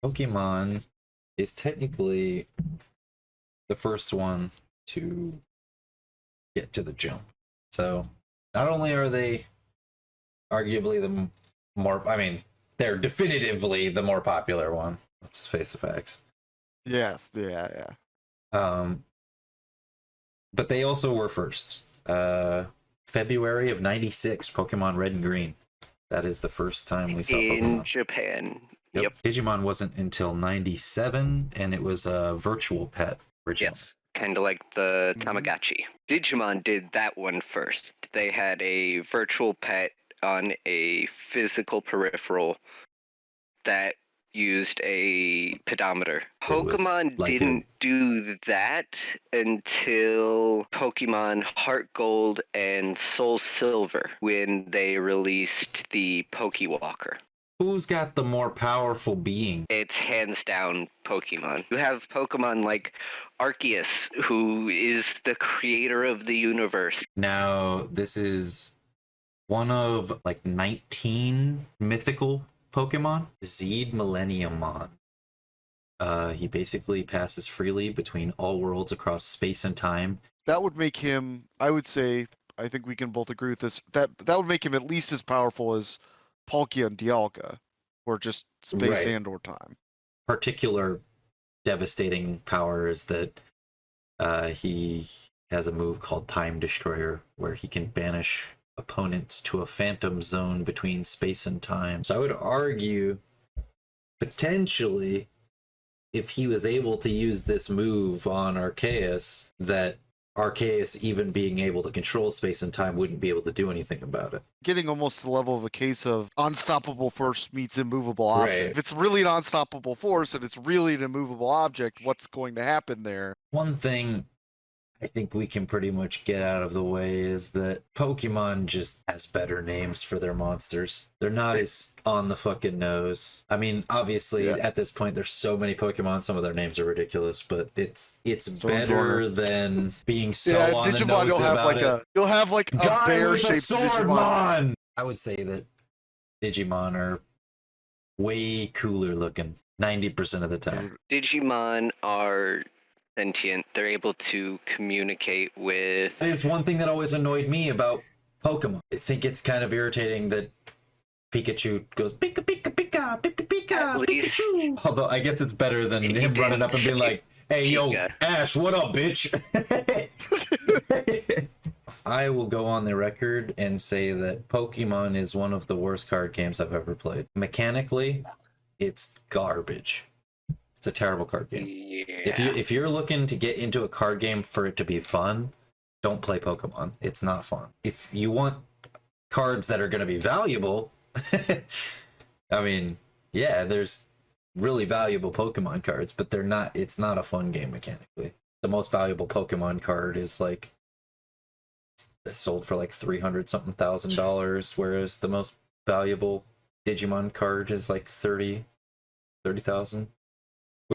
Pokemon is technically the first one to get to the jump. So not only are they arguably the more, I mean, they're definitively the more popular one. Let's face the facts. Yes, yeah. But they also were first. February of '96, Pokemon Red and Green. That is the first time we saw Pokemon. In Japan. Yep. Digimon wasn't until '97, and it was a virtual pet originally. Yes, kind of like the Tamagotchi. Digimon did that one first. They had a virtual pet on a physical peripheral that used a pedometer. Pokemon like didn't do that until Pokemon Heart Gold and Soul Silver when they released the Pokewalker. Who's got the more powerful being? It's hands down Pokemon. You have Pokemon like Arceus, who is the creator of the universe. Now, this is one of like 19 mythical Pokemon. Zeed Millenniummon. He basically passes freely between all worlds across space and time. That would make him, I would say, I think we can both agree with this, that would make him at least as powerful as Palkia and Dialga, or just space and or time. Particular devastating power is that he has a move called Time Destroyer, where he can banish opponents to a phantom zone between space and time. So I would argue, potentially, if he was able to use this move on Arceus, that Arceus, even being able to control space and time, wouldn't be able to do anything about it. Getting almost to the level of a case of unstoppable force meets immovable object. Right. If it's really an unstoppable force and it's really an immovable object, what's going to happen there? One thing I think we can pretty much get out of the way is that Pokemon just has better names for their monsters. They're not as on the fucking nose. I mean, obviously, at this point, there's so many Pokemon, some of their names are ridiculous, but it's better than being so on Digimon, the nose about it. You'll have like a bear-shaped Swordmon! I would say that Digimon are way cooler looking 90% of the time. Digimon are sentient. They're able to communicate with... That is one thing that always annoyed me about Pokemon. I think it's kind of irritating that Pikachu goes Pika Pika Pika Pika Pika Pikachu. Although I guess it's better than him running up and being like, "Hey yo, Ash, what up, bitch?" I will go on the record and say that Pokemon is one of the worst card games I've ever played. Mechanically, it's garbage. It's a terrible card game. If you're looking to get into a card game for it to be fun, don't play Pokemon. It's not fun. If you want cards that are going to be valuable, I mean, yeah, there's really valuable Pokemon cards, but they're not. It's not a fun game mechanically. The most valuable Pokemon card is like sold for like $300-something thousand, whereas the most valuable Digimon card is like 30,000.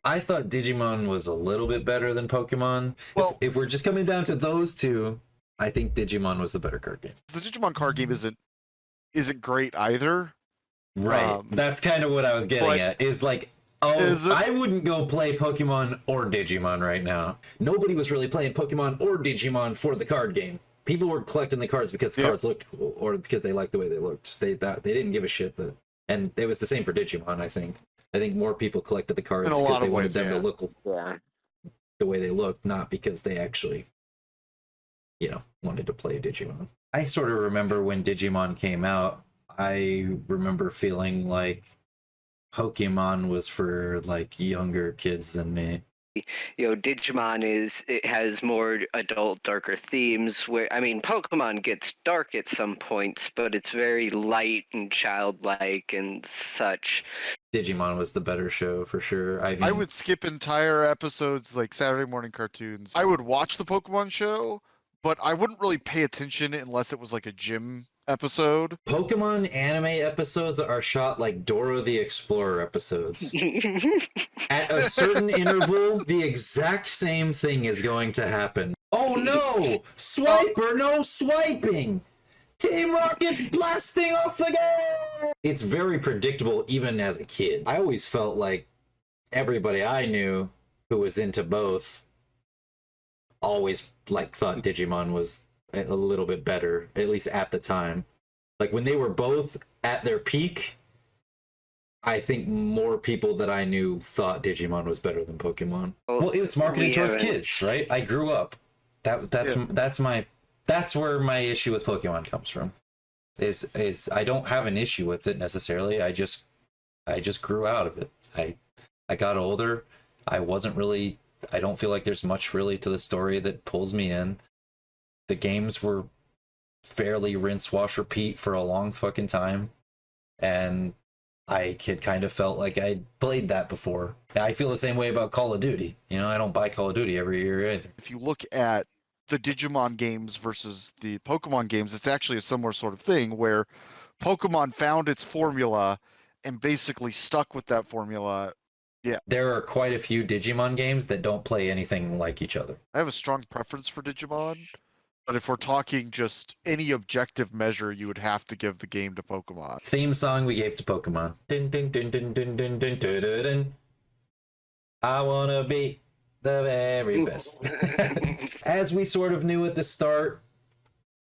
I thought Digimon was a little bit better than Pokemon. Well, if we're just coming down to those two, I think Digimon was the better card game. The Digimon card game isn't great either. Right. That's kind of what I was getting at. Is like, I wouldn't go play Pokemon or Digimon right now. Nobody was really playing Pokemon or Digimon for the card game. People were collecting the cards because the cards looked cool, or because they liked the way they looked. They didn't give a shit and it was the same for Digimon, I think. I think more people collected the cards because they wanted them to look the way they looked, not because they actually, wanted to play Digimon. I sort of remember when Digimon came out, I remember feeling like Pokemon was for like younger kids than me. Digimon it has more adult, darker themes where, I mean, Pokemon gets dark at some points, but it's very light and childlike and such. Digimon was the better show for sure. I would skip entire episodes like Saturday morning cartoons. I would watch the Pokemon show, but I wouldn't really pay attention unless it was like a gym episode. Pokemon anime episodes are shot like Dora the Explorer episodes. At a certain interval, the exact same thing is going to happen. Oh no! Swiper, no swiping! Team Rocket's blasting off again! It's very predictable even as a kid. I always felt like everybody I knew who was into both always like thought Digimon was a little bit better, at least at the time. Like when they were both at their peak, I think more people that I knew thought Digimon was better than Pokemon. Well, it was marketed towards kids, right? I grew up. That's where my issue with Pokemon comes from. Is I don't have an issue with it necessarily. I just grew out of it. I got older. I don't feel like there's much really to the story that pulls me in. The games were fairly rinse, wash, repeat for a long fucking time. And I had kind of felt like I'd played that before. I feel the same way about Call of Duty. You know, I don't buy Call of Duty every year either. If you look at the Digimon games versus the Pokemon games, it's actually a similar sort of thing where Pokemon found its formula and basically stuck with that formula. Yeah. There are quite a few Digimon games that don't play anything like each other. I have a strong preference for Digimon, but if we're talking just any objective measure, you would have to give the game to Pokemon. Theme song we gave to Pokemon. Din, din, din, din, din, din, din, din, din, din. I wanna be the very best. As we sort of knew at the start,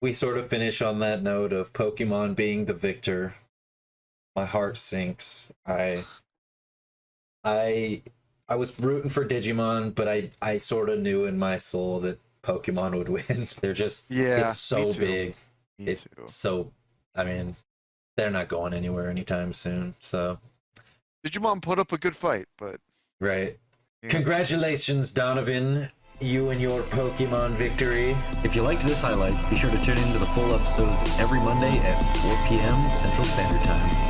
we sort of finish on that note of Pokemon being the victor. My heart sinks. I was rooting for Digimon, but I sort of knew in my soul that Pokemon would win. They're just, it's so big. It's so, I mean, they're not going anywhere anytime soon. So Digimon put up a good fight, but right. Yeah. Congratulations, Donovan. You and your Pokemon victory. If you liked this highlight, be sure to tune in to the full episodes every Monday at 4 p.m. Central Standard Time.